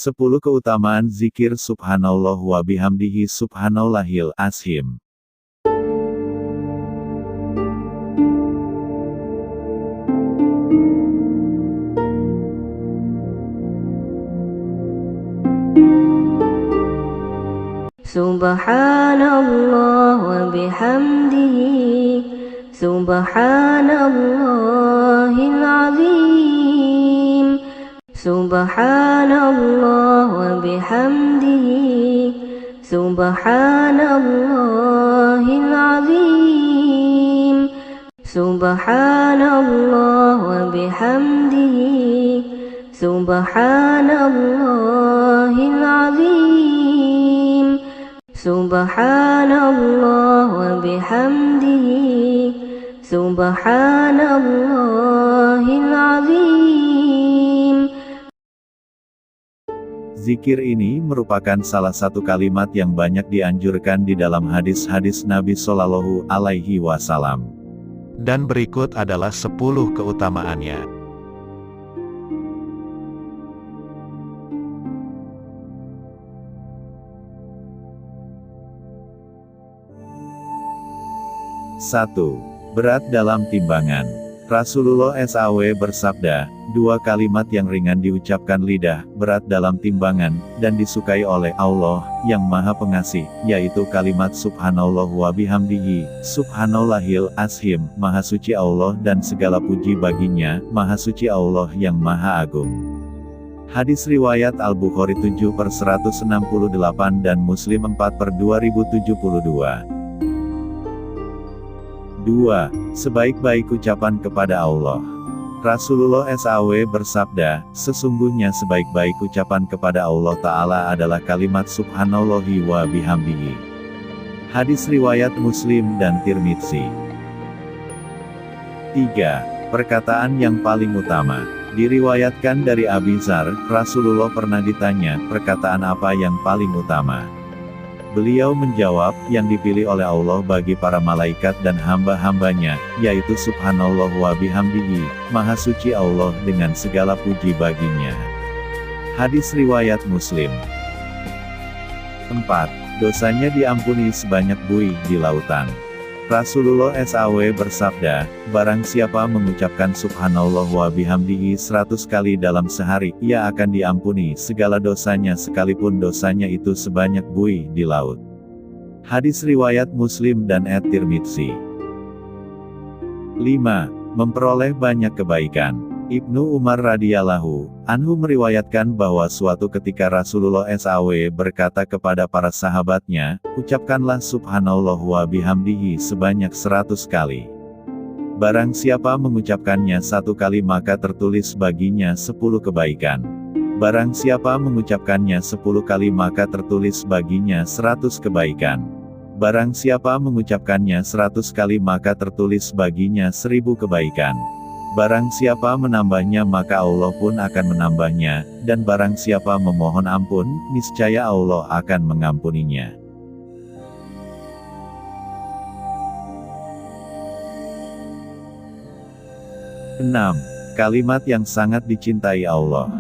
10 keutamaan zikir subhanallah wa bihamdihi subhanallahil azim. Subhanallah wa bihamdihi subhanallahil azim. Subhanallah wa bihamdihi subhanallahil azim. Subhanallah wa bihamdihi subhanallahil azim. Subhanallah wa bihamdihi subhanallahil azim. Zikir ini merupakan salah satu kalimat yang banyak dianjurkan di dalam hadis-hadis Nabi Shallallahu Alaihi Wasallam. Dan berikut adalah 10 keutamaannya. Satu. Berat dalam timbangan. Rasulullah SAW bersabda, 2 kalimat yang ringan diucapkan lidah, berat dalam timbangan, dan disukai oleh Allah, yang Maha Pengasih, yaitu kalimat subhanallah wa bihamdihi, subhanallahil azim, Maha Suci Allah dan segala puji baginya, Maha Suci Allah yang Maha Agung. Hadis riwayat Al-Bukhari 7/168 dan Muslim 4/2072. 2. Sebaik-baik ucapan kepada Allah. Rasulullah SAW bersabda, sesungguhnya sebaik-baik ucapan kepada Allah Ta'ala adalah kalimat subhanallahi wa bihamdihi. Hadis riwayat Muslim dan Tirmidzi. 3. Perkataan yang paling utama. Diriwayatkan dari Abi Dzar, Rasulullah pernah ditanya, perkataan apa yang paling utama? Beliau menjawab, yang dipilih oleh Allah bagi para malaikat dan hamba-hambanya, yaitu subhanallah wa bihamdihi, Maha Suci Allah dengan segala puji baginya. Hadis riwayat Muslim. 4. Dosanya diampuni sebanyak buih di lautan. Rasulullah SAW bersabda, barang siapa mengucapkan subhanallah wa bihamdihi 100 kali dalam sehari, ia akan diampuni segala dosanya sekalipun dosanya itu sebanyak buih di laut. Hadis riwayat Muslim dan At-Tirmidzi. 5. Memperoleh banyak kebaikan. Ibnu Umar radhiyallahu anhu meriwayatkan bahwa suatu ketika Rasulullah SAW berkata kepada para sahabatnya, ucapkanlah subhanallah wa bihamdihi sebanyak 100 kali. Barang siapa mengucapkannya 1 kali maka tertulis baginya 10 kebaikan. Barang siapa mengucapkannya 10 kali maka tertulis baginya 100 kebaikan. Barang siapa mengucapkannya 100 kali maka tertulis baginya 1000 kebaikan. Barang siapa menambahnya maka Allah pun akan menambahnya, dan barang siapa memohon ampun, niscaya Allah akan mengampuninya. Enam. Kalimat yang sangat dicintai Allah.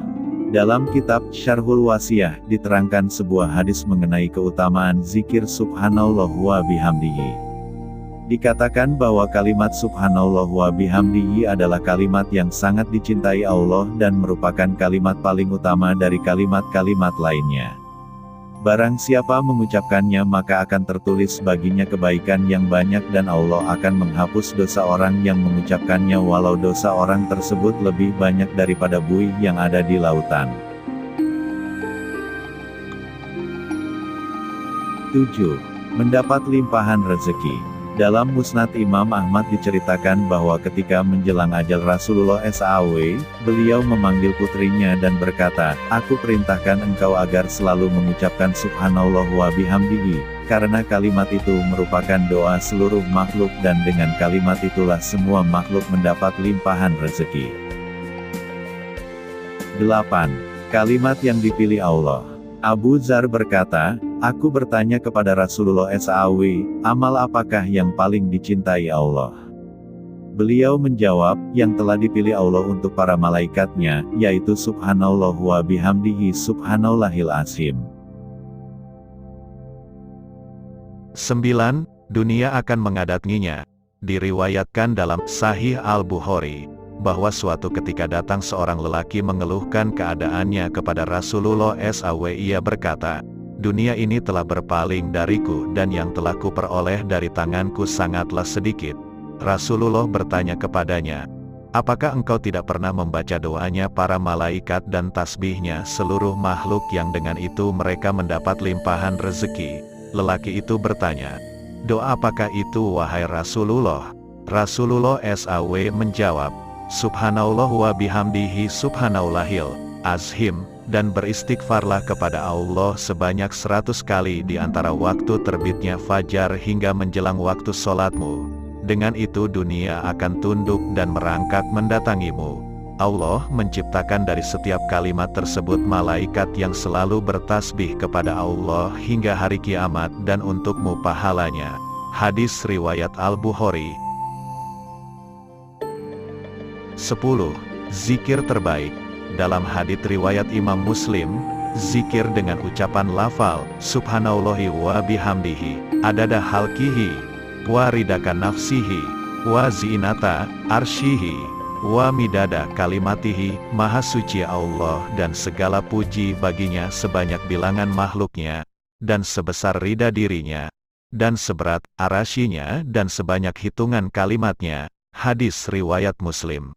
Dalam kitab Syarhul Wasiyah diterangkan sebuah hadis mengenai keutamaan zikir subhanallah wa bihamdihi. Dikatakan bahwa kalimat subhanallah wa bihamdihi adalah kalimat yang sangat dicintai Allah dan merupakan kalimat paling utama dari kalimat-kalimat lainnya. Barang siapa mengucapkannya maka akan tertulis baginya kebaikan yang banyak dan Allah akan menghapus dosa orang yang mengucapkannya walau dosa orang tersebut lebih banyak daripada buih yang ada di lautan. 7. Mendapat limpahan rezeki. Dalam Musnad Imam Ahmad diceritakan bahwa ketika menjelang ajal Rasulullah SAW, beliau memanggil putrinya dan berkata, aku perintahkan engkau agar selalu mengucapkan subhanallah wa bihamdihi, karena kalimat itu merupakan doa seluruh makhluk dan dengan kalimat itulah semua makhluk mendapat limpahan rezeki. 8. Kalimat yang dipilih Allah. Abu Dzar berkata, aku bertanya kepada Rasulullah SAW, amal apakah yang paling dicintai Allah? Beliau menjawab, yang telah dipilih Allah untuk para malaikatnya, yaitu subhanallah wa bihamdihi subhanallahil azim. 9. Dunia akan mengadatnya. Diriwayatkan dalam Sahih Al-Bukhari, bahwa suatu ketika datang seorang lelaki mengeluhkan keadaannya kepada Rasulullah SAW. Ia berkata, dunia ini telah berpaling dariku dan yang telah kuperoleh dari tanganku sangatlah sedikit. Rasulullah bertanya kepadanya, apakah engkau tidak pernah membaca doanya para malaikat dan tasbihnya seluruh makhluk yang dengan itu mereka mendapat limpahan rezeki? Lelaki itu bertanya, doa apakah itu wahai Rasulullah? Rasulullah SAW menjawab, subhanallah wa bihamdihi subhanallahil azim, dan beristighfarlah kepada Allah sebanyak 100 kali di antara waktu terbitnya fajar hingga menjelang waktu sholatmu. Dengan itu dunia akan tunduk dan merangkak mendatangimu. Allah menciptakan dari setiap kalimat tersebut malaikat yang selalu bertasbih kepada Allah hingga hari kiamat dan untukmu pahalanya. Hadis riwayat Al-Bukhari. 10. Zikir terbaik. Dalam hadits riwayat Imam Muslim, zikir dengan ucapan lafal subhanallahi wa bihamdihi adada halqihi wa ridaka nafsihi wa zinata arsyihi wa midada kalimatihi, maha suci Allah dan segala puji baginya sebanyak bilangan makhluknya, dan sebesar rida dirinya, dan seberat arasyinya dan sebanyak hitungan kalimatnya. Hadis riwayat Muslim.